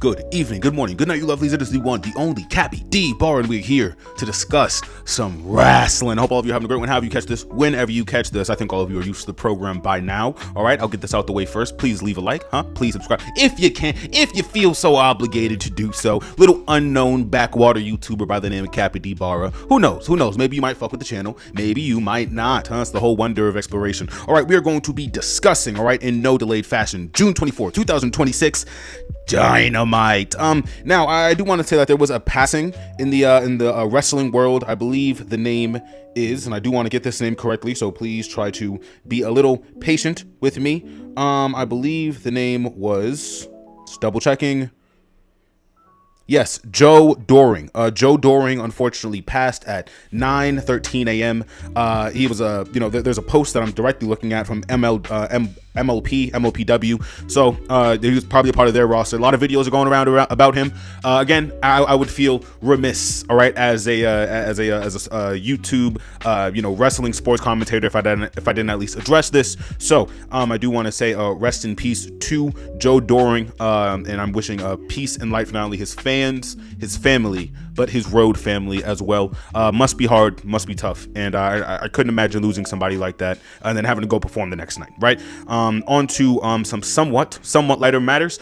good evening, good morning, good night, you lovelies. It is the one, the only Cappy D Bar, and we're here to discuss some wrestling. I hope all of you are having a great one. However you catch this, whenever you catch this, I think all of you are used to the program by now. All right, I'll get this out the way first. Please leave a like, please subscribe if you can, if you feel so obligated to do so. Little unknown backwater YouTuber by the name of Cappy D Bar. Who knows? Who knows? Maybe you might fuck with the channel. Maybe you might not. It's the whole wonder of exploration. All right, we are going to be discussing, all right, in no delayed fashion, June 24, 2026. Dynamite. Now I do want to say that there was a passing in the wrestling world. I believe the name is, and I do want to get this name correctly, so please try to be a little patient with me. I believe the name was, just double checking. Yes, Joe Doring. Joe Doring unfortunately passed at 9:13 a.m. He was there's a post that I'm directly looking at from MLPW. So he was probably a part of their roster. A lot of videos are going around about him. Again, I would feel remiss, all right, as a YouTube wrestling sports commentator if I didn't at least address this. So I do want to say rest in peace to Joe Doring, and I'm wishing peace and light for not only his fans, his family, but his road family as well. Must be hard, must be tough, and I couldn't imagine losing somebody like that and then having to go perform the next night, right? On to some somewhat lighter matters.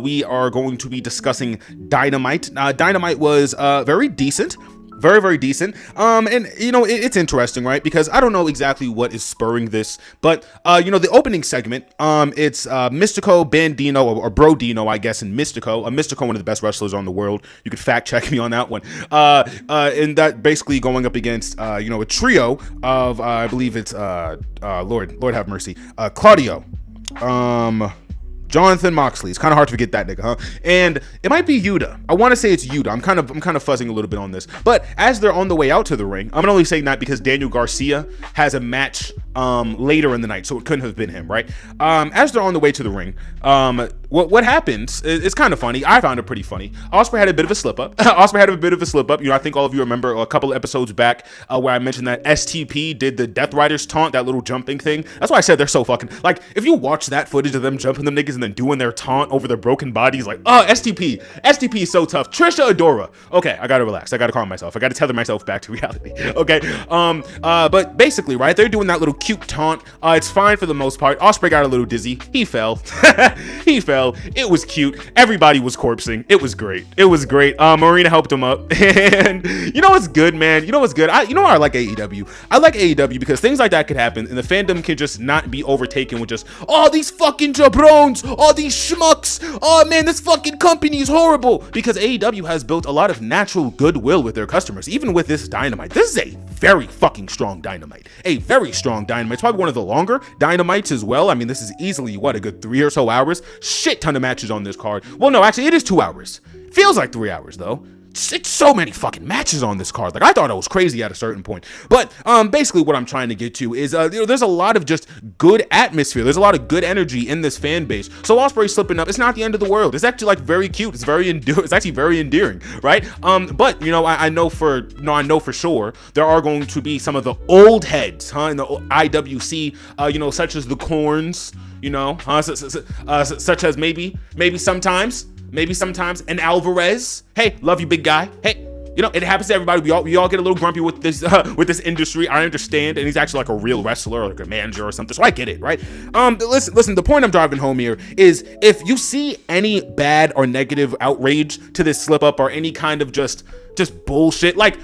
We are going to be discussing Dynamite. Dynamite was very decent. Very decent. And it's interesting, right? Because I don't know exactly what is spurring this, but the opening segment, it's Mystico, Bandino, or Brodino, I guess, in Mystico. Mystico, one of the best wrestlers on the world. You could fact check me on that one. And that basically going up against a trio of I believe it's Lord have mercy, Claudio, Jonathan Moxley. It's kind of hard to forget that nigga, huh? And it might be Yuta. I want to say it's Yuta. I'm kind of fuzzing a little bit on this. But as they're on the way out to the ring, I'm only saying that because Daniel Garcia has a match later in the night, so it couldn't have been him, right? As they're on the way to the ring, what happens? It's kind of funny. I found it pretty funny. Ospreay had a bit of a slip up. I think all of you remember a couple of episodes back where I mentioned that STP did the Death Riders taunt, that little jumping thing. That's why I said they're so fucking, like, if you watch that footage of them jumping them niggas and then doing their taunt over their broken bodies, like, oh, STP is so tough. Trisha Adora. Okay, I gotta relax. I gotta calm myself. I gotta tether myself back to reality. Okay. But basically, right, they're doing that little cute taunt. It's fine for the most part. Ospreay got a little dizzy. He fell. He fell. It was cute. Everybody was corpsing. It was great. Marina helped him up. And you know what's good, man? You know what's good? I like AEW. I like AEW because things like that could happen and the fandom can just not be overtaken with just, oh, these fucking jabrones, all these schmucks, oh man, this fucking company is horrible, because AEW has built a lot of natural goodwill with their customers. Even with this Dynamite, this is a very fucking strong Dynamite, a very strong Dynamite. It's probably one of the longer Dynamites as well. I mean, this is easily a good 3 or so hours. Shit ton of matches on this card. Well, no, actually it is 2 hours. Feels like 3 hours though. It's so many fucking matches on this card. Like, I thought it was crazy at a certain point. But basically what I'm trying to get to is there's a lot of just good atmosphere. There's a lot of good energy in this fan base. So Ospreay slipping up, it's not the end of the world. It's actually like very cute. It's actually very endearing, right? But I know for sure there are going to be some of the old heads, in the IWC, such as the Corns, such as maybe sometimes an Alvarez. Hey, love you, big guy. Hey, it happens to everybody. We all get a little grumpy with this industry. I understand, and he's actually like a real wrestler or like a manager or something, so I get it, right? Listen. The point I'm driving home here is if you see any bad or negative outrage to this slip up or any kind of just bullshit, like,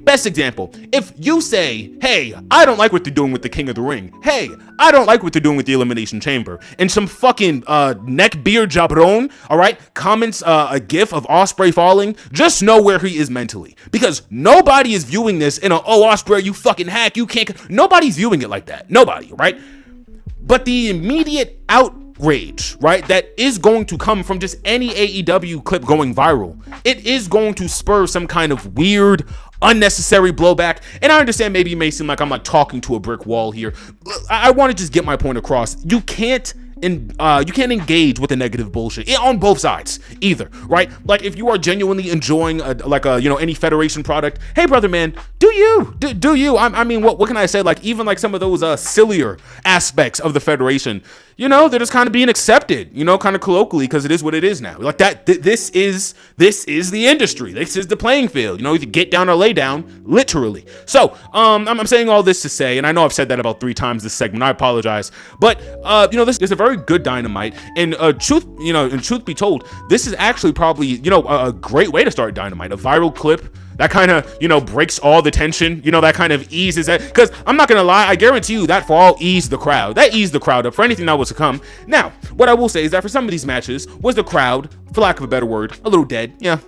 best example, if you say, hey, I don't like what they're doing with the King of the Ring, hey, I don't like what they're doing with the Elimination Chamber, and some fucking neckbeard jabron, all right, comments a gif of Ospreay falling, just know where he is mentally, because nobody is viewing this in Ospreay, you fucking hack, you can't, nobody's viewing it like that, nobody, right? But the immediate outrage, right, that is going to come from just any AEW clip going viral, it is going to spur some kind of weird, unnecessary blowback. And I understand maybe it may seem like I'm like talking to a brick wall here. I want to just get my point across. You can't engage with the negative bullshit on both sides either, right? Like, if you are genuinely enjoying any Federation product, hey brother, man, do you? I mean, what can I say? Like, even like some of those sillier aspects of the Federation, you know, they're just kind of being accepted, you know, kind of colloquially, because it is what it is now. Like that, this is the industry. This is the playing field. You know, you get down or lay down, literally. So, I'm saying all this to say, and I know I've said that about 3 times this segment. I apologize, but you know, this is a very good Dynamite, and truth be told, this is actually probably, you know, a great way to start Dynamite. A viral clip that kind of, you know, breaks all the tension, you know, that kind of eases it. Because I'm not gonna lie, I guarantee you that for all eased the crowd. That eased the crowd up for anything that was to come. Now, what I will say is that for some of these matches, was the crowd, for lack of a better word, a little dead. Yeah,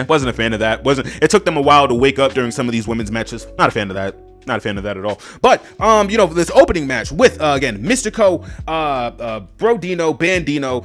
wasn't a fan of that. It took them a while to wake up during some of these women's matches. Not a fan of that. Not a fan of that at all. But you know, this opening match with again Mystico, Brodino, Bandino,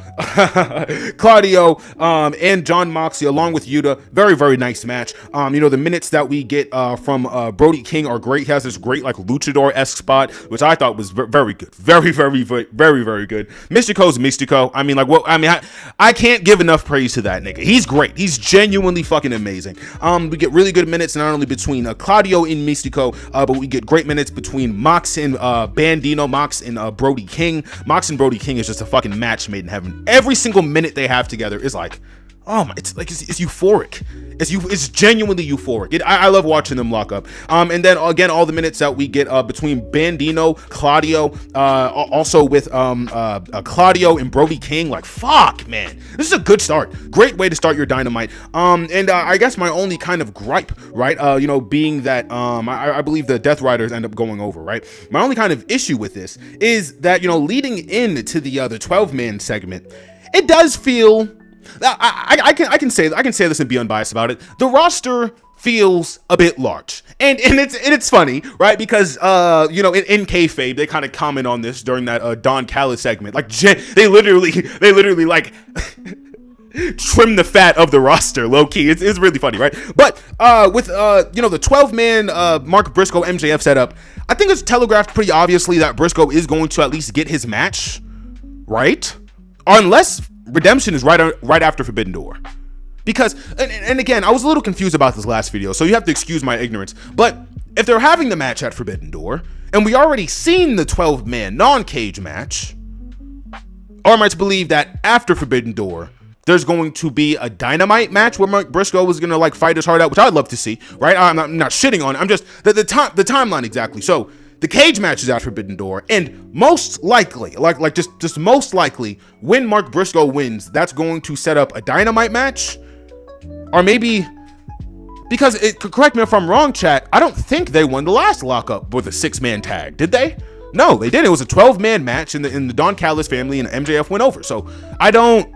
Claudio, and John Moxley along with Yuta. Very, very nice match. You know, the minutes that we get from Brody King are great. He has this great like luchador-esque spot, which I thought was very good. Very, very, very, very, very good. Mystico's Mystico. I mean, like, what? I mean, I can't give enough praise to that nigga. He's great. He's genuinely fucking amazing. We get really good minutes not only between Claudio and Mystico, but we get great minutes between Mox and Bandino, Mox and Brody King. Mox and Brody King is just a fucking match made in heaven. Every single minute they have together is like, oh my, it's like, it's euphoric. It's genuinely euphoric. I love watching them lock up. And then again, all the minutes that we get between Bandino, Claudio, also with Claudio and Brody King, like, fuck, man, this is a good start. Great way to start your Dynamite. And I guess my only kind of gripe, right, you know, being that I believe the Death Riders end up going over, right? My only kind of issue with this is that, you know, leading into the 12-man segment, it does feel. I can say this and be unbiased about it. The roster feels a bit large, and it's funny, right? Because you know, in kayfabe, they kind of comment on this during that Don Callis segment. Like, they literally like trim the fat of the roster, low key. It's really funny, right? But with you know, the 12-man Mark Briscoe MJF setup, I think it's telegraphed pretty obviously that Briscoe is going to at least get his match, right? Unless Redemption is right after Forbidden Door. Because, and again, I was a little confused about this last video, so you have to excuse my ignorance, but if they're having the match at Forbidden Door, and we already seen the 12-man non-cage match, or am I to believe that after Forbidden Door, there's going to be a Dynamite match where Mark Briscoe is going to like fight his heart out, which I'd love to see, right? I'm not shitting on it, I'm just, the timeline exactly. So, the cage match is at Forbidden Door, and most likely, just most likely, when Mark Briscoe wins, that's going to set up a Dynamite match, or maybe, because correct me if I'm wrong, chat, I don't think they won the last lockup with a 6-man tag, did they? No, they didn't. It was a 12-man match, in the Don Callis family, and MJF went over. So I don't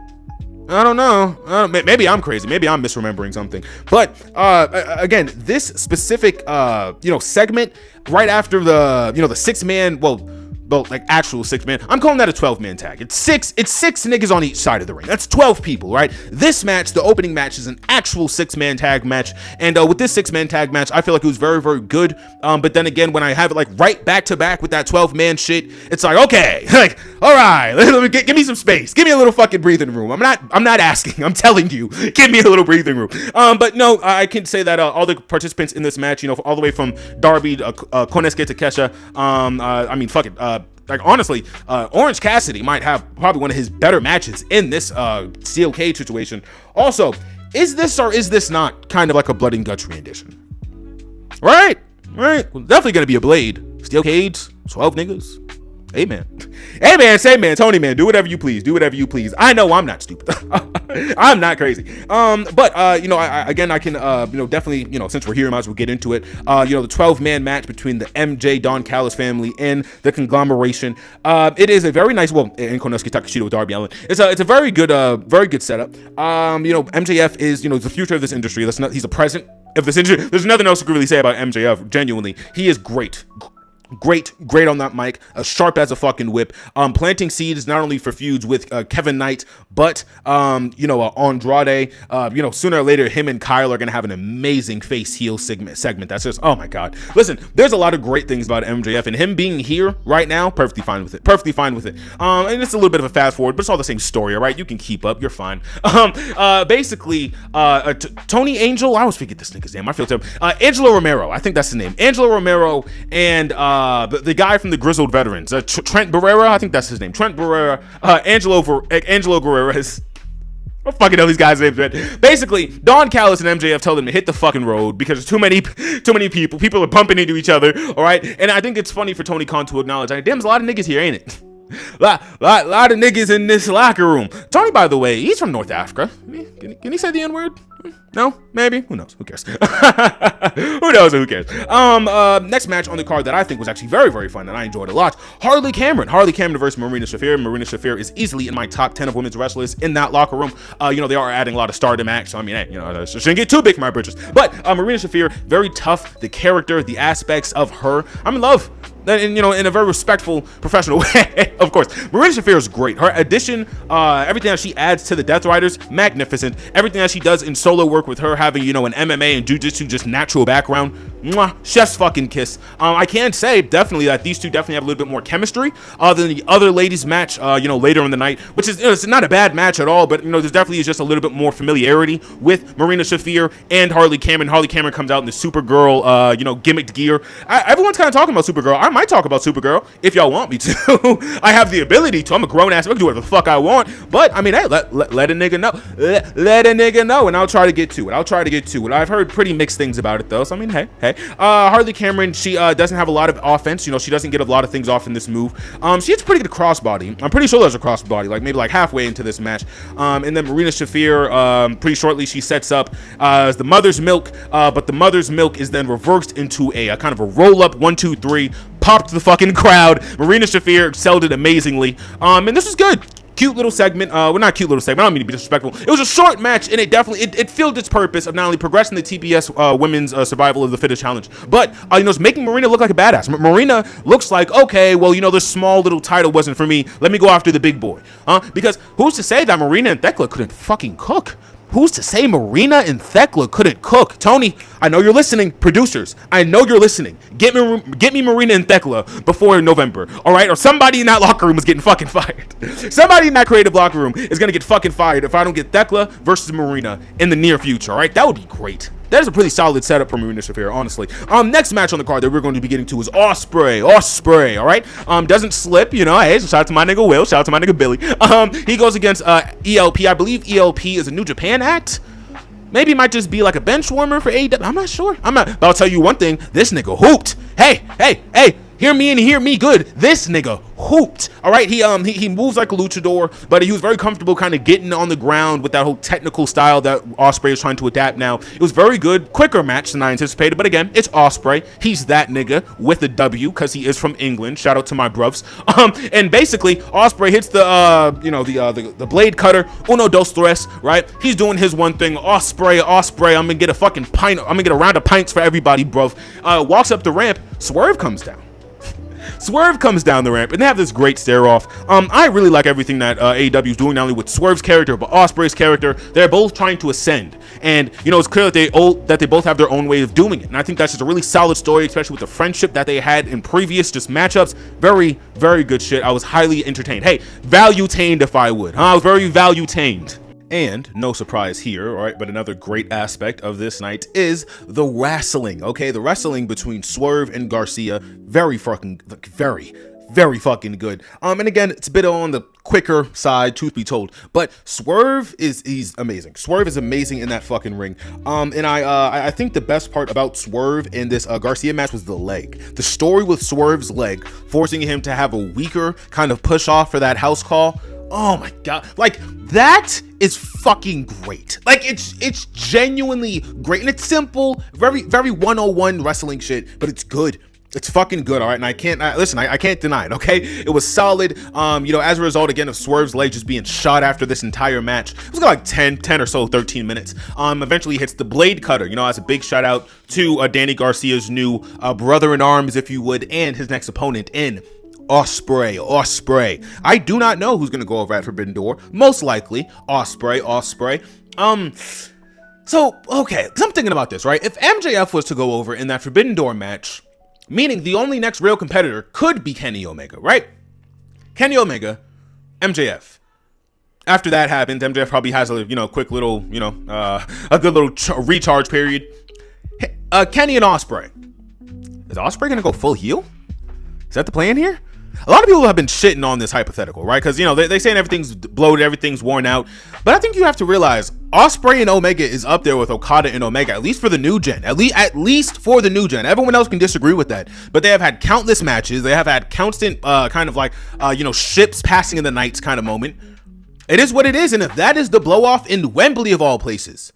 know. Maybe I'm crazy. Maybe I'm misremembering something. But again, this specific you know, segment right after the, you know, the 6-man, well, like actual 6-man, I'm calling that a 12-man tag. It's six niggas on each side of the ring. That's 12 people, right? This match, the opening match, is an actual 6-man tag match, and with this 6-man tag match, I feel like it was very, very good. But then again, when I have it like right back to back with that 12-man shit, it's like, okay, like, all right, let me give me some space, give me a little fucking breathing room. I'm not asking, I'm telling you, give me a little breathing room. But no, I can say that all the participants in this match, you know, all the way from Darby, Konosuke Takeshita, I mean, fuck it, like, honestly, Orange Cassidy might have probably one of his better matches in this steel cage situation. Also, is this or is this not kind of like a blood and guts rendition? Right, well, definitely gonna be a blade, steel cage, 12 niggas. Amen. Hey man, say man, Tony man, do whatever you please. Do whatever you please. I know I'm not stupid. I'm not crazy. But you know, I can you know, definitely, you know, since we're here, might as well get into it. You know, the 12-man match between the MJ Don Callis family and the conglomeration. It is a very nice, well, and Konosuke Takeshita with Darby Allin. It's a very good setup. You know, MJF is, you know, the future of this industry. He's a present of this industry. There's nothing else to really say about MJF. Genuinely, he is great on that mic, sharp as a fucking whip, planting seeds not only for feuds with Kevin Knight, but you know, Andrade. You know, sooner or later, him and Kyle are gonna have an amazing face heel segment that's just, oh my god. Listen, there's a lot of great things about MJF, and him being here right now, perfectly fine with it. And it's a little bit of a fast forward, but it's all the same story, all right? You can keep up, you're fine. Basically, Tony Angel, I always forget this nigga's name, I feel terrible. Angelo Romero, I think that's the name. Angelo Romero and the guy from the Grizzled Veterans, Trent Barrera, I think that's his name. Trent Barrera, Angelo Guerrero is. I don't fucking know these guys' names, man. Basically, Don Callis and MJF tell them to hit the fucking road because there's too many people. People are bumping into each other, all right? And I think it's funny for Tony Khan to acknowledge, damn, there's a lot of niggas here, ain't it? lot of niggas in this locker room. Tony, by the way, he's from North Africa. Can he say the N-word? No? Maybe? Who knows? Who cares? Who knows? Who cares? Next match on the card that I think was actually very, very fun and I enjoyed a lot. Harley Cameron versus Marina Shafir. Marina Shafir is easily in my top 10 of women's wrestlers in that locker room. They are adding a lot of stardom acts, so I mean, hey, shouldn't get too big for my britches. But Marina Shafir, very tough. The character, the aspects of her, I'm in love. And in a very respectful, professional way, of course. Marina Shafir is great. Her addition, everything that she adds to the Death Riders, magnificent. Everything that she does in solo work with her having, an MMA and jiu-jitsu, just natural background, mwah, chef's fucking kiss. I can say definitely that these two definitely have a little bit more chemistry than the other ladies match, later in the night, which is, it's not a bad match at all, but, there's definitely just a little bit more familiarity with Marina Shafir and Harley Cameron. Harley Cameron comes out in the Supergirl, gimmicked gear. Everyone's kind of talking about Supergirl. I might talk about Supergirl if y'all want me to. I have the ability to. I'm a grown ass. I can do whatever the fuck I want. But I mean, hey, let a nigga know. Let a nigga know, and I'll try to get to it. I've heard pretty mixed things about it though. So I mean, hey. Harley Cameron, she doesn't have a lot of offense. She doesn't get a lot of things off in this move. She hits pretty good crossbody. I'm pretty sure there's a crossbody, maybe halfway into this match. And then Marina Shafir, pretty shortly she sets up as the Mother's Milk, but the Mother's Milk is then reversed into a kind of a roll up 1, 2, 3. Popped the fucking crowd. Marina Shafir excelled it amazingly. And this was good. Cute little segment. Well, not cute little segment. I don't mean to be disrespectful. It was a short match, and it definitely it filled its purpose of not only progressing the TBS Women's Survival of the Fittest Challenge, but it's making Marina look like a badass. Marina looks like, okay, well, this small little title wasn't for me. Let me go after the big boy, Because who's to say that Marina and Thekla couldn't fucking cook? Who's to say Marina and Thekla couldn't cook? Tony, I know you're listening. Producers, I know you're listening. Get me Marina and Thekla before November, all right? Or somebody in that locker room is getting fucking fired. Somebody in that creative locker room is going to get fucking fired if I don't get Thekla versus Marina in the near future, all right? That would be great. That is a pretty solid setup for Marina Shafir, honestly. Next match on the card that we're going to be getting to is Ospreay, all right? Doesn't slip, hey, so shout out to my nigga Will, shout out to my nigga Billy. He goes against ELP. I believe ELP is a New Japan act. Maybe it might just be like a bench warmer for AEW. I'm not sure. But I'll tell you one thing. This nigga hooped. Hey. Hear me and hear me good. This nigga hooped. All right, he moves like a luchador, but he was very comfortable kind of getting on the ground with that whole technical style that Ospreay is trying to adapt now. It was very good, quicker match than I anticipated, but again, it's Ospreay. He's that nigga with a W because he is from England. Shout out to my bruvs. And basically, Ospreay hits the blade cutter, uno, dos, tres, right? He's doing his one thing. Ospreay, I'm gonna get a fucking pint. I'm gonna get a round of pints for everybody, bruv. Walks up the ramp. Swerve comes down. Swerve comes down the ramp, and they have this great stare-off. I really like everything that AEW is doing, not only with Swerve's character, but Ospreay's character. They're both trying to ascend, and, it's clear that they both have their own way of doing it, and I think that's just a really solid story, especially with the friendship that they had in previous just matchups. Very, very good shit. I was highly entertained. Hey, value-tained if I would. I was very value-tained. And no surprise here, all right, but another great aspect of this night is the wrestling, okay? The wrestling between Swerve and Garcia, very fucking good. And again, it's a bit on the quicker side, truth be told, but he's amazing. Swerve is amazing in that fucking ring. And I think the best part about Swerve in this Garcia match was the leg. The story with Swerve's leg, forcing him to have a weaker kind of push off for that house call. Oh my god, that is fucking great. It's genuinely great, and it's simple, very 101 wrestling shit, but it's good. It's fucking good, all right? And I can't deny it, okay? It was solid. As a result, again, of Swerve's leg just being shot after this entire match. It was like 10 or so, 13 minutes. Eventually hits the blade cutter, as a big shout out to Danny Garcia's new brother-in-arms, if you would, and his next opponent in Ospreay. I do not know who's gonna go over at Forbidden Door. Most likely Ospreay. So okay, I'm thinking about this, right? If MJF was to go over in that Forbidden Door match, meaning the only next real competitor could be Kenny Omega, right? Kenny Omega, MJF. After that happens, MJF probably has a quick little a good little recharge period. Kenny and Ospreay. Is Ospreay gonna go full heel? Is that the plan here? A lot of people have been shitting on this hypothetical, right? Because, you know, they're saying everything's bloated, everything's worn out. But I think you have to realize Ospreay and Omega is up there with Okada and Omega, at least for the new gen. At least for the new gen. Everyone else can disagree with that. But they have had countless matches. They have had constant kind of like, you know, ships passing in the nights kind of moment. It is what it is. And if that is the blow off in Wembley of all places,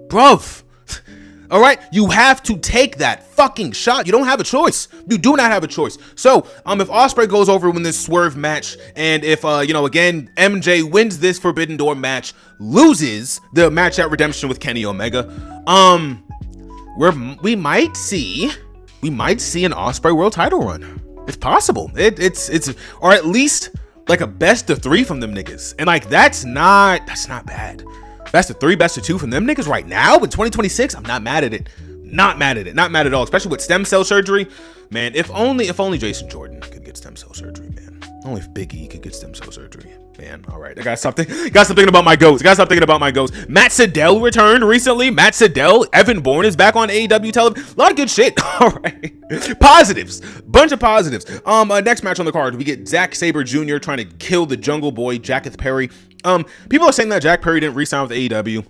bruv. All right, you have to take that fucking shot. You don't have a choice. You do not have a choice. So, if Ospreay goes over in this swerve match, and if you know, again, MJ wins this Forbidden Door match, loses the match at Redemption with Kenny Omega, we might see an Ospreay world title run. It's possible. It's or at least like a best of 3 from them niggas, and like that's not bad. Best of 3, best of 2 from them niggas right now in 2026. I'm not mad at it. Not mad at it. Not mad at all. Especially with stem cell surgery. Man, if only Jason Jordan could get stem cell surgery, man. Only if Big E could get stem cell surgery. Man, all right. I got something about my goats. Matt Sydal returned recently. Matt Sydal, Evan Bourne is back on AEW television. A lot of good shit. All right. Positives. Bunch of positives. Next match on the card, we get Zack Sabre Jr. trying to kill the Jungle Boy, Jacketh Perry. People are saying that Jack Perry didn't re-sign with AEW.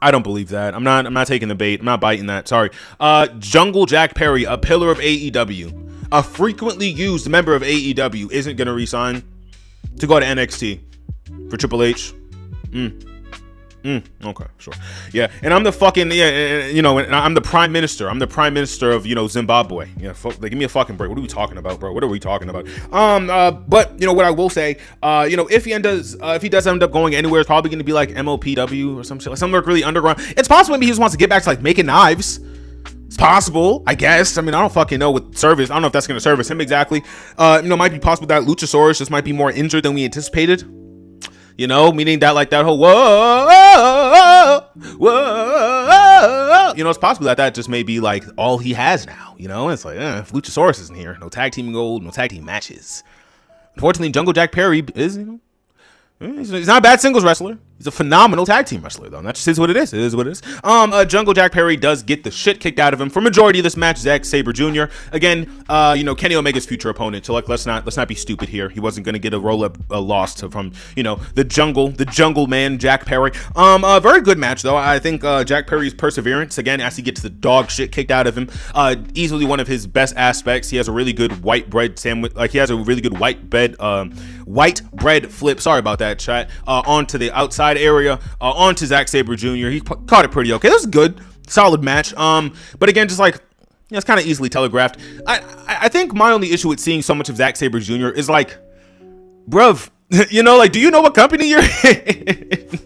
I don't believe that. I'm not taking the bait. I'm not biting that. Sorry. Jungle Jack Perry, a pillar of AEW, a frequently used member of AEW, isn't gonna re-sign to go to NXT for Triple H. Okay, sure. Yeah, and I'm the fucking, you know, and I'm the prime minister. I'm the prime minister of, you know, Zimbabwe. Yeah, give me a fucking break. What are we talking about, bro? What are we talking about? But you know what I will say, you know, if he does end up going anywhere, it's probably going to be like MOPW or some shit, like something like really underground. It's possible maybe he just wants to get back to like making knives. It's possible, I guess. I mean, I don't fucking know with service. I don't know if that's going to service him exactly. You know, it might be possible that Luchasaurus just might be more injured than we anticipated. You know, meaning that like that whole whoa, you know, it's possible that just may be like all he has now. You know, it's like if Luchasaurus isn't here, no tag team gold, no tag team matches. Unfortunately, Jungle Jack Perry is, you know, he's not a bad singles wrestler. He's a phenomenal tag team wrestler, though. And that just is what it is. It is what it is. Jungle Jack Perry does get the shit kicked out of him for majority of this match. Zack Sabre Jr. Again, you know, Kenny Omega's future opponent. So like, let's not be stupid here. He wasn't gonna get a roll up loss from, you know, the jungle man Jack Perry. A very good match though. I think Jack Perry's perseverance again as he gets the dog shit kicked out of him. Easily one of his best aspects. He has a really good white bread sandwich. Like he has a really good white bread flip. Sorry about that, chat. Onto the outside area, onto Zack Sabre Jr. He caught it pretty okay. This was good, solid match. But again, just like, you know, it's kind of easily telegraphed. I think my only issue with seeing so much of Zack Sabre Jr. is like, bruv, you know, like, do you know what company you're in?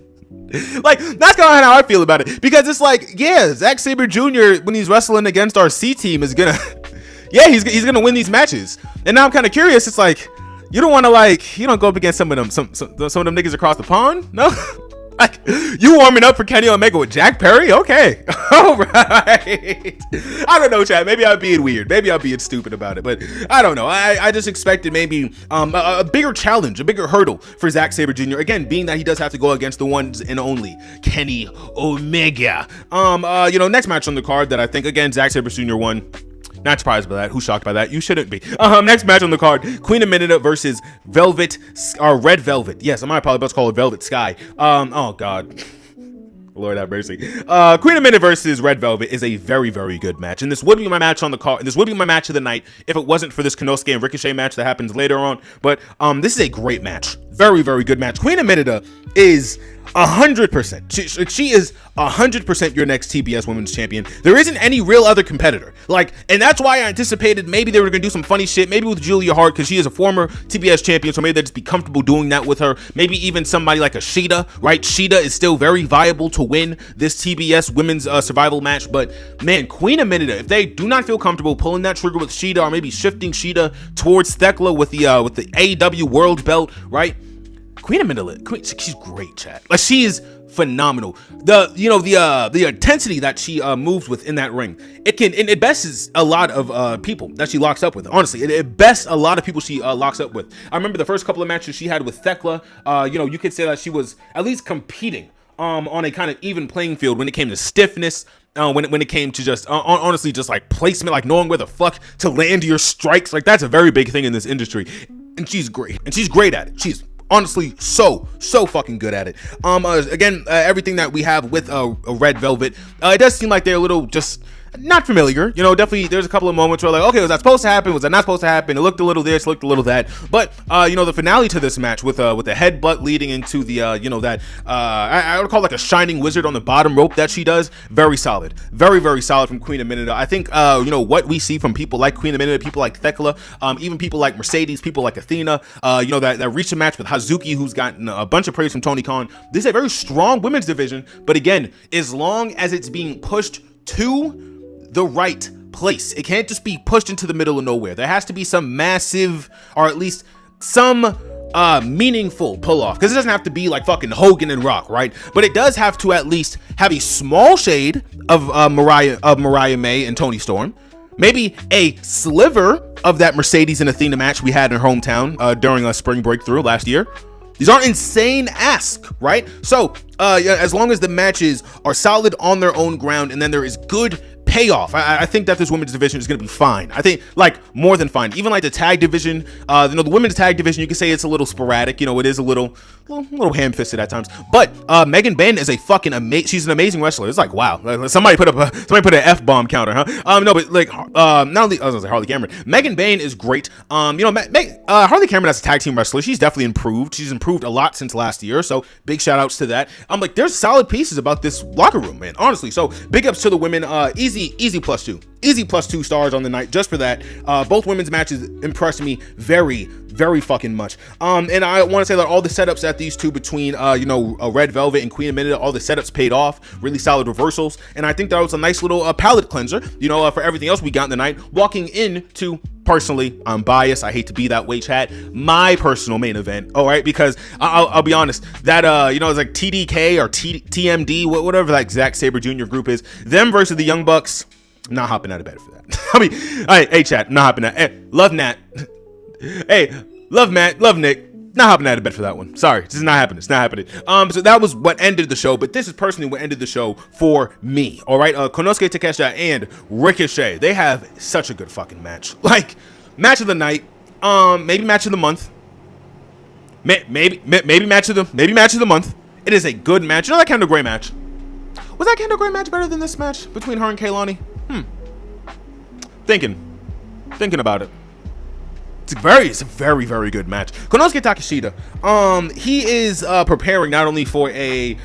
Like, that's kind of how I feel about it, because it's like, yeah, Zack Sabre Jr. when he's wrestling against our C team is gonna, yeah, he's gonna win these matches. And now I'm kind of curious. It's like, you don't want to, like, you don't go up against some of them niggas across the pond, no? Like, you warming up for Kenny Omega with Jack Perry? Okay. All right. I don't know, chat. Maybe I'm being weird. Maybe I'm being stupid about it. But I don't know. I just expected maybe a bigger challenge, a bigger hurdle for Zack Sabre Jr. Again, being that he does have to go against the ones and only Kenny Omega. You know, next match on the card that I think, again, Zack Sabre Jr. won. Not surprised by that. Who's shocked by that? You shouldn't be. Next match on the card: Queen of Minute versus Red Velvet. Yes, I might probably best call it Velvet Sky. Oh God, Lord have mercy. Queen of Minute versus Red Velvet is a very, very good match, and this would be my match on the card. And this would be my match of the night if it wasn't for this Konosuke and Ricochet match that happens later on. But this is a great match. Very, very good match. Queen of Minute is 100%. She is 100% your next TBS Women's Champion. There isn't any real other competitor. Like, and that's why I anticipated maybe they were gonna do some funny shit, maybe with Julia Hart, because she is a former TBS champion, so maybe they'd just be comfortable doing that with her. Maybe even somebody like a Shida, right? Shida is still very viable to win this TBS Women's Survival match, but man, Queen of Minute, if they do not feel comfortable pulling that trigger with Shida, or maybe shifting Shida towards Thekla with the AEW World Belt, right? Queen of Minute, she's great, chat. Like, she is phenomenal. The intensity that she moves with in that ring, it bests a lot of people that she locks up with. Honestly, it bests a lot of people she locks up with. I remember the first couple of matches she had with Thekla. You know, you could say that she was at least competing on a kind of even playing field when it came to stiffness, when it came to just honestly just like placement, like knowing where the fuck to land your strikes. Like that's a very big thing in this industry, and she's great at it. She's honestly so fucking good at it. Again, everything that we have with Red Velvet, it does seem like they're a little just not familiar. You know, definitely there's a couple of moments where like, okay, was that supposed to happen? Was that not supposed to happen? It looked a little this, looked a little that. But you know, the finale to this match with the headbutt leading into the you know, that I would call like a shining wizard on the bottom rope that she does, very solid, very solid from Queen Aminata. I think you know, what we see from people like Queen Aminata, people like Thekla, even people like Mercedes, people like Athena, you know, that recent match with Hazuki, who's gotten a bunch of praise from Tony Khan. This is a very strong women's division, but again, as long as it's being pushed to the right place, it can't just be pushed into the middle of nowhere. There has to be some massive, or at least some meaningful pull off, because it doesn't have to be like fucking Hogan and Rock, right? But it does have to at least have a small shade of Mariah May and Toni Storm, maybe a sliver of that Mercedes and Athena match we had in her hometown during a spring breakthrough last year. These aren't insane ask, right? So yeah, as long as the matches are solid on their own ground, and then there is good payoff, I think that this women's division is going to be fine. I think like more than fine. Even like the tag division, you know, the women's tag division, you can say it's a little sporadic. You know, it is a little ham-fisted at times. But Megan Bain is a fucking amazing. She's an amazing wrestler. It's like, wow, somebody put an F-bomb counter, huh? No, but like not only I was gonna say Harley Cameron. Megan Bain is great. You know, Harley Cameron as a tag team wrestler, she's definitely improved. She's improved a lot since last year. So big shout outs to that. Like, there's solid pieces about this locker room, man. Honestly, so big ups to the women. Easy +2 stars on the night just for that. Both women's matches impressed me very fucking much. And I want to say that all the setups that these two between you know, Red Velvet and Queen Aminata, all the setups paid off. Really solid reversals, and I think that was a nice little palate cleanser, you know, for everything else we got in the night. Walking into, personally, I'm biased, I hate to be that way, chat, my personal main event, all right, because I'll be honest, that you know, it's like TDK or TMD, whatever that Zack Sabre Jr. group is, them versus the Young Bucks, I'm not hopping out of bed for that. I mean, hey chat, I'm not hopping out. Hey, love Nat. Hey, love Matt, love Nick. Not hopping out of bed for that one. Sorry, this is not happening. It's not happening. So that was what ended the show, but this is personally what ended the show for me. All right, Konosuke Takeshita and Ricochet, they have such a good fucking match. Like, match of the night, maybe match of the month, maybe match of the month. It is a good match. You know that Kendall Gray match? Was that Kendall Gray match better than this match between her and Kaylani? Thinking about it. It's a very good match. Konosuke Takeshita, he is preparing not only for a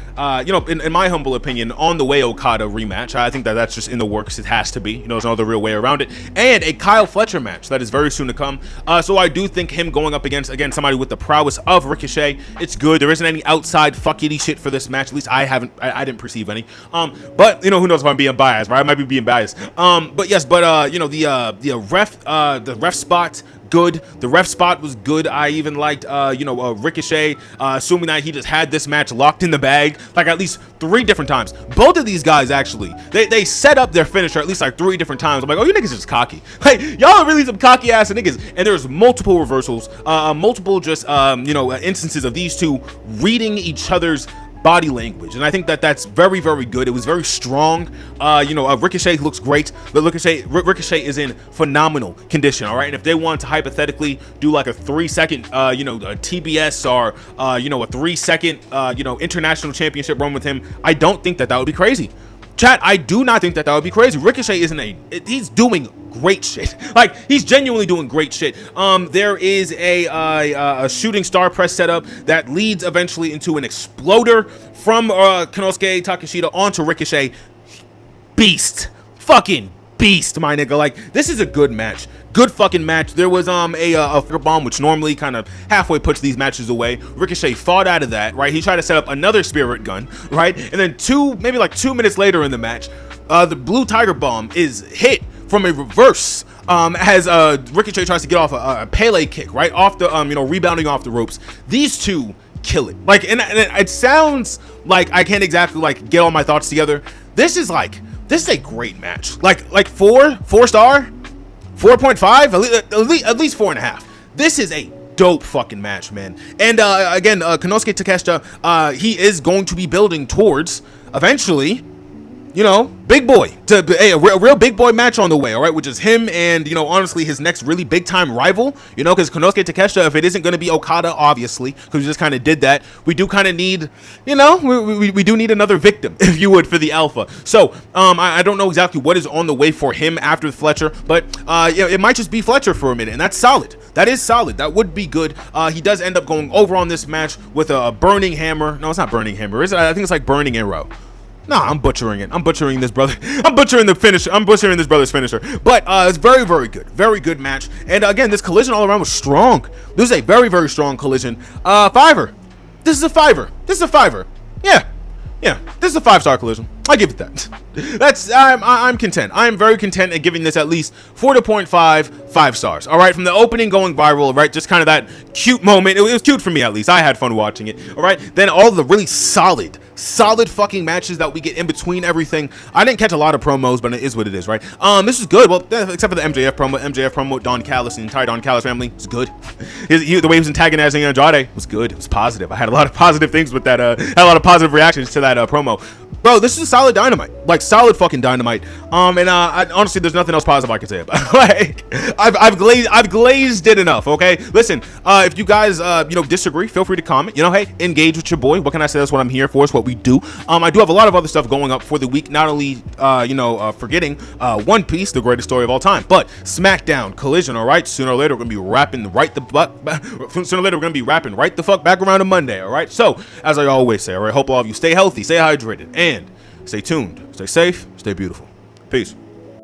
you know, in my humble opinion, on the way Okada rematch. I think that that's just in the works. It has to be, you know, there's no other real way around it. And a Kyle Fletcher match that is very soon to come. So I do think him going up against, again, somebody with the prowess of Ricochet, it's good. There isn't any outside fuckity shit for this match. At least I didn't perceive any. But you know, who knows if I'm being biased, right? I might be being biased. But yes, but you know, the ref spot, good. The ref spot was good. I even liked you know, Ricochet assuming that he just had this match locked in the bag like at least 3 different times. Both of these guys actually, they set up their finisher at least like 3 different times. I'm like, oh, you niggas is just cocky. Like, y'all are really some cocky ass niggas. And there's multiple reversals, multiple just you know, instances of these two reading each other's body language, and I think that that's very good. It was very strong. You know, Ricochet looks great, but Ricochet is in phenomenal condition, all right? And if they want to hypothetically do like a 3-second you know, a TBS or you know, a 3-second you know, international championship run with him, I don't think that would be crazy. Chat, I do not think that would be crazy. Ricochet he's doing great shit. Like, he's genuinely doing great shit. There is a shooting star press setup that leads eventually into an exploder from Konosuke Takeshita onto Ricochet. Beast. Fucking beast, my nigga. Like, this is a good match. Good fucking match. There was a figure bomb, which normally kind of halfway puts these matches away. Ricochet fought out of that, right? He tried to set up another spirit gun, right? And then maybe like 2 minutes later in the match, the blue tiger bomb is hit from a reverse as Ricochet tries to get off a Pele kick, right off the you know, rebounding off the ropes. These two kill it. Like, and it sounds like I can't exactly like get all my thoughts together. This is a great match. Like 4 star, 4.5, at least 4.5. This is a dope fucking match, man. And again, Konosuke Takeshita, he is going to be building towards eventually you know, big boy, a real big boy match on the way, all right, which is him and, you know, honestly, his next really big time rival, you know, because Konosuke Takeshita, if it isn't going to be Okada, obviously, because we just kind of did that, we do kind of need, you know, we do need another victim, if you would, for the Alpha. So, I don't know exactly what is on the way for him after Fletcher, but, yeah, it might just be Fletcher for a minute, and that's solid. That is solid. That would be good. He does end up going over on this match with a burning hammer. No, it's not burning hammer, is it? I think it's like burning arrow. Nah, I'm butchering it. I'm butchering this brother. I'm butchering the finish. I'm butchering this brother's finisher. But it's very, very good. Very good match. And again, this collision all around was strong. This is a very, very strong collision. Fiver. This is a fiver. This is a fiver. Yeah. Yeah. This is a 5-star collision. I give it that. I'm content. I am very content in giving this at least 4.5 5 stars. All right, from the opening going viral, right, just kind of that cute moment. It was cute for me, at least. I had fun watching it. All right, then all the really solid fucking matches that we get in between everything. I didn't catch a lot of promos, but it is what it is, right? This is good. Well, except for the MJF promo, Don Callis, the entire Don Callis family is good. The way he was antagonizing Andrade was good. It was positive. I had a lot of positive things with that. Had a lot of positive reactions to that promo. Bro, this is a solid Dynamite, like solid fucking Dynamite. Honestly, there's nothing else positive I can say about it. Like, I've glazed it enough. Okay, listen, if you guys you know, disagree, feel free to comment. You know, hey, engage with your boy. What can I say? That's what I'm here for. It's what we do. I do have a lot of other stuff going up for the week. Not only you know, forgetting One Piece, the greatest story of all time, but SmackDown, Collision. All right, sooner or later we're gonna be rapping right the fuck back around to Monday. All right, so as I always say, all right, hope all of you stay healthy, stay hydrated, and stay tuned, stay safe, stay beautiful. Peace.